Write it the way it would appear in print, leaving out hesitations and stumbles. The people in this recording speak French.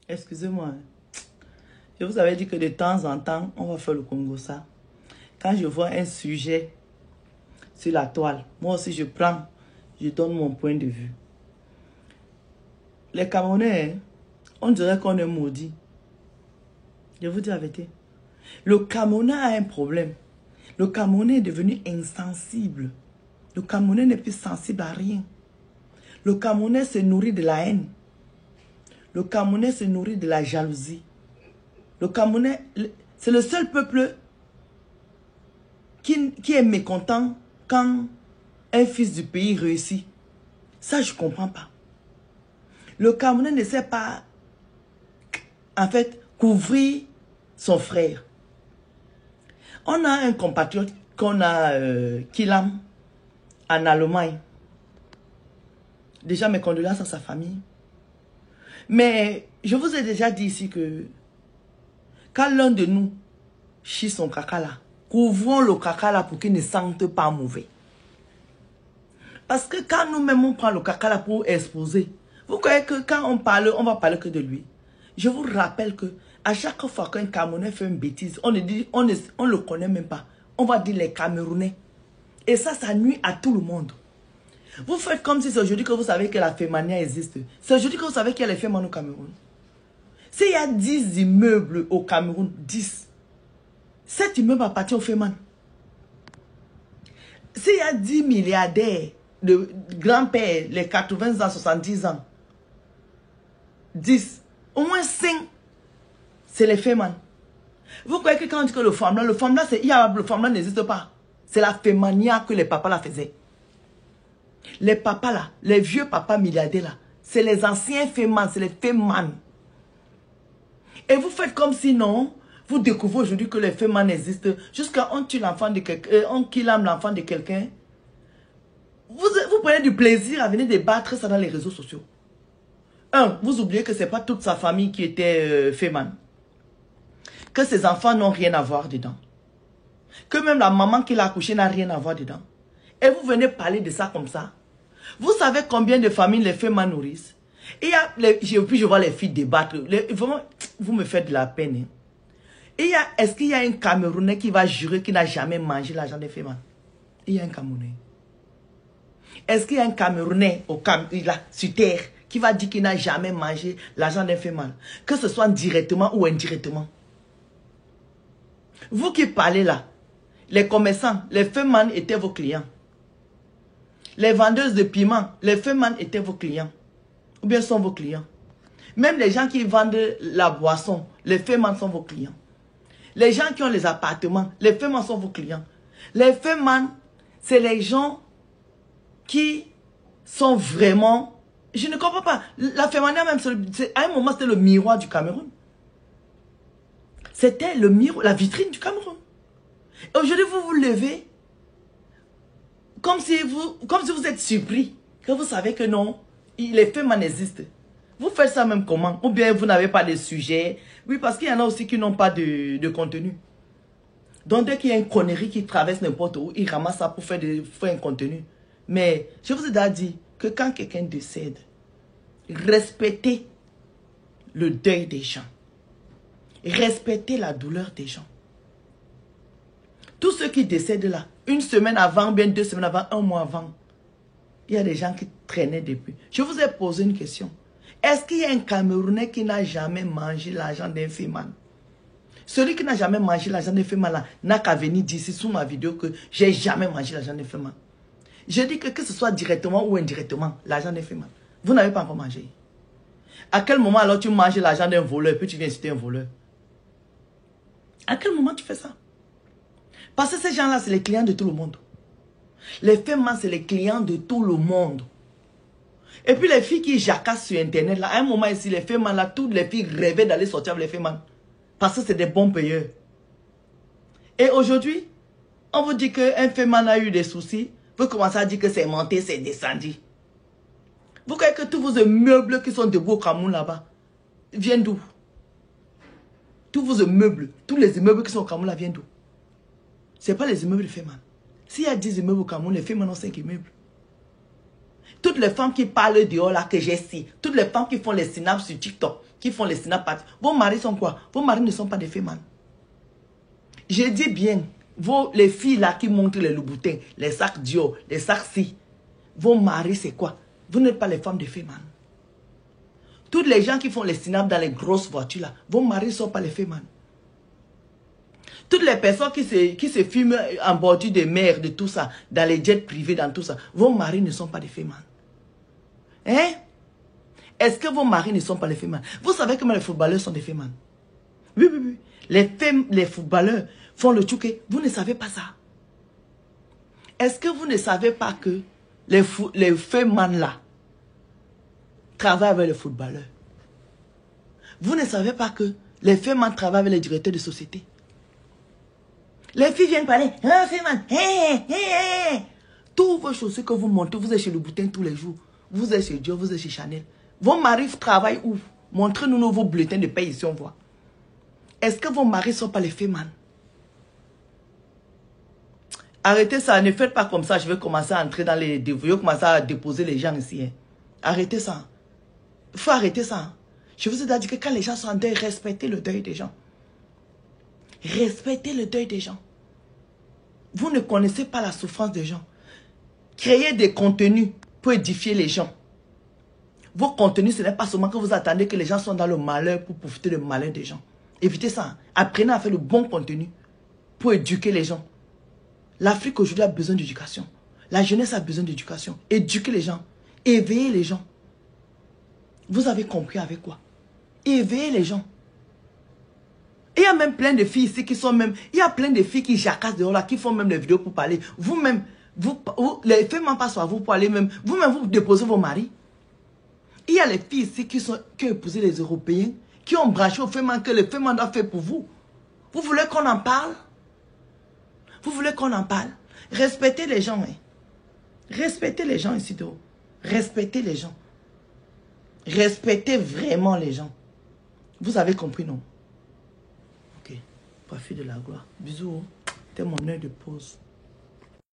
Excusez-moi. Je vous avais dit que de temps en temps, on va faire le Congo ça. Quand je vois un sujet sur la toile, moi aussi je prends, je donne mon point de vue. Les Camerounais, on dirait qu'on est maudits. Je vous dis la vérité. Le Camerounais a un problème. Le Camerounais est devenu insensible. Le Camerounais n'est plus sensible à rien. Le Camerounais se nourrit de la haine. Le Camerounais se nourrit de la jalousie. Le Camerounais, c'est le seul peuple qui est mécontent quand un fils du pays réussit. Ça, je ne comprends pas. Le Camerounais ne sait pas, en fait, couvrir son frère. On a un compatriote qu'on a, Kilam, en Allemagne. Déjà, mes condoléances à sa famille. Mais je vous ai déjà dit ici que quand l'un de nous chie son caca là, couvrons le caca là pour qu'il ne sente pas mauvais. Parce que quand nous-mêmes on prend le caca là pour exposer, vous croyez que quand on parle, on va parler que de lui. Je vous rappelle que à chaque fois qu'un Camerounais fait une bêtise, on le connaît même pas. On va dire les Camerounais. Et ça nuit à tout le monde. Vous faites comme si c'est aujourd'hui que vous savez que la Fémania existe. C'est aujourd'hui que vous savez qu'il y a les Féman au Cameroun. S'il y a 10 immeubles au Cameroun, 10, 7 immeubles appartiennent aux Féman. S'il y a 10 milliardaires de grands-pères, les 80 ans, 70 ans, 10, au moins 5, c'est les Féman. Vous croyez que quand on dit que le Femla n'existe pas. C'est la Fémania que les papas la faisaient. Les papas là, les vieux papas milliardaires là, c'est les anciens Féman, c'est les Féman. Et vous faites comme si non, vous découvrez aujourd'hui que les Féman existent, jusqu'à on tue l'enfant de quelqu'un, on kill l'enfant de quelqu'un. Vous prenez du plaisir à venir débattre ça dans les réseaux sociaux. Vous oubliez que ce n'est pas toute sa famille qui était Féman. Que ses enfants n'ont rien à voir dedans. Que même la maman qui l'a accouché n'a rien à voir dedans. Et vous venez parler de ça comme ça. Vous savez combien de familles les Féman nourrissent? Et puis je vois les filles débattre. Vraiment, vous me faites de la peine. Hein. Est-ce qu'il y a un Camerounais qui va jurer qu'il n'a jamais mangé l'argent des Féman? Il y a un Camerounais. Est-ce qu'il y a un Camerounais sur terre qui va dire qu'il n'a jamais mangé l'argent des Féman? Que ce soit directement ou indirectement. Vous qui parlez là, les commerçants, les Féman étaient vos clients. Les vendeuses de piments, les Féman étaient vos clients. Ou bien sont vos clients. Même les gens qui vendent la boisson, les Féman sont vos clients. Les gens qui ont les appartements, les Féman sont vos clients. Les Féman, c'est les gens qui sont vraiment... Je ne comprends pas. La Fémania même, à un moment, c'était le miroir du Cameroun. C'était le miroir, la vitrine du Cameroun. Et aujourd'hui, vous vous levez comme si vous êtes surpris que vous savez que non, les Féman existent. Vous faites ça même comment? Ou bien vous n'avez pas de sujet? Oui, parce qu'il y en a aussi qui n'ont pas de contenu. Donc dès qu'il y a une connerie qui traverse n'importe où, ils ramassent ça pour faire un contenu. Mais je vous ai déjà dit que quand quelqu'un décède, respectez le deuil des gens. Respectez la douleur des gens. Tous ceux qui décèdent là, une semaine avant, bien 2 semaines avant, 1 mois avant, il y a des gens qui traînaient depuis. Je vous ai posé une question. Est-ce qu'il y a un Camerounais qui n'a jamais mangé l'argent d'un Féman? Celui qui n'a jamais mangé l'argent d'un Féman là, n'a qu'à venir dire ici sous ma vidéo que j'ai jamais mangé l'argent d'un Féman. Je dis que ce soit directement ou indirectement, l'argent d'un Féman. Vous n'avez pas encore mangé. À quel moment alors tu manges l'argent d'un voleur et puis tu viens citer un voleur? À quel moment tu fais ça? Parce que ces gens-là, c'est les clients de tout le monde. Les Féman, c'est les clients de tout le monde. Et puis les filles qui jacassent sur Internet, là, à un moment ici, les Féman, là, toutes les filles rêvaient d'aller sortir avec les Féman. Parce que c'est des bons payeurs. Et aujourd'hui, on vous dit qu'un Féman a eu des soucis. Vous commencez à dire que c'est monté, c'est descendu. Vous croyez que tous vos meubles qui sont debout au Cameroun là-bas viennent d'où? Tous vos immeubles, tous les immeubles qui sont au Cameroun là viennent d'où? Ce n'est pas les immeubles de Féman. S'il y a 10 immeubles au Cameroun, les Féman ont 5 immeubles. Toutes les femmes qui parlent dehors là que j'ai si, toutes les femmes qui font les snaps sur TikTok, qui font les snaps, vos maris sont quoi? Vos maris ne sont pas des femmes. Je dis bien, les filles là qui montrent les louboutins, les sacs Dior, les sacs si, vos maris c'est quoi? Vous n'êtes pas les femmes de femmes. Toutes les gens qui font les snaps dans les grosses voitures là, vos maris ne sont pas les femmes. Toutes les personnes qui se filment en bordure de mer, de tout ça, dans les jets privés, dans tout ça, vos maris ne sont pas des femmes. Hein? Est-ce que vos maris ne sont pas les femmes? Vous savez comment les footballeurs sont des femmes? Oui, oui, oui. Les footballeurs font le tchouké. Vous ne savez pas ça. Est-ce que vous ne savez pas que les femmes là travaillent avec les footballeurs? Vous ne savez pas que les femmes travaillent avec les directeurs de société? Les filles viennent parler. Ah, femmes, tous vos chaussures que vous montez, vous êtes chez le boutin tous les jours. Vous êtes chez Dior, vous êtes chez Chanel. Vos maris travaillent où? Montrez-nous vos bulletins de paie ici, on voit. Est-ce que vos maris ne sont pas les femmes? Arrêtez ça, ne faites pas comme ça. Je vais commencer à entrer dans les... Je vais commencer à déposer les gens ici. Hein. Arrêtez ça. Il faut arrêter ça. Je vous ai dit que quand les gens sont en deuil, respectez le deuil des gens. Respectez le deuil des gens. Vous ne connaissez pas la souffrance des gens. Créez des contenus pour édifier les gens. Vos contenus, ce n'est pas seulement que vous attendez que les gens soient dans le malheur pour profiter du malheur des gens. Évitez ça. Apprenez à faire le bon contenu pour éduquer les gens. L'Afrique aujourd'hui a besoin d'éducation. La jeunesse a besoin d'éducation. Éduquez les gens. Éveillez les gens. Vous avez compris avec quoi? Éveillez les gens. Il y a même plein de filles ici qui sont même... Il y a plein de filles qui jacassent dehors là, qui font même des vidéos pour parler. Vous-même, les femmes passent à vous pour aller même... Vous-même, vous déposez vos maris. Il y a les filles ici qui ont épousé les Européens, qui ont branché aux femmes que les femmes doivent faire pour vous. Vous voulez qu'on en parle? Vous voulez qu'on en parle? Respectez les gens. Hein. Respectez les gens ici dehors. Respectez les gens. Respectez vraiment les gens. Vous avez compris, non? Ok. Profite de la gloire. Bisous. C'était mon heure de pause.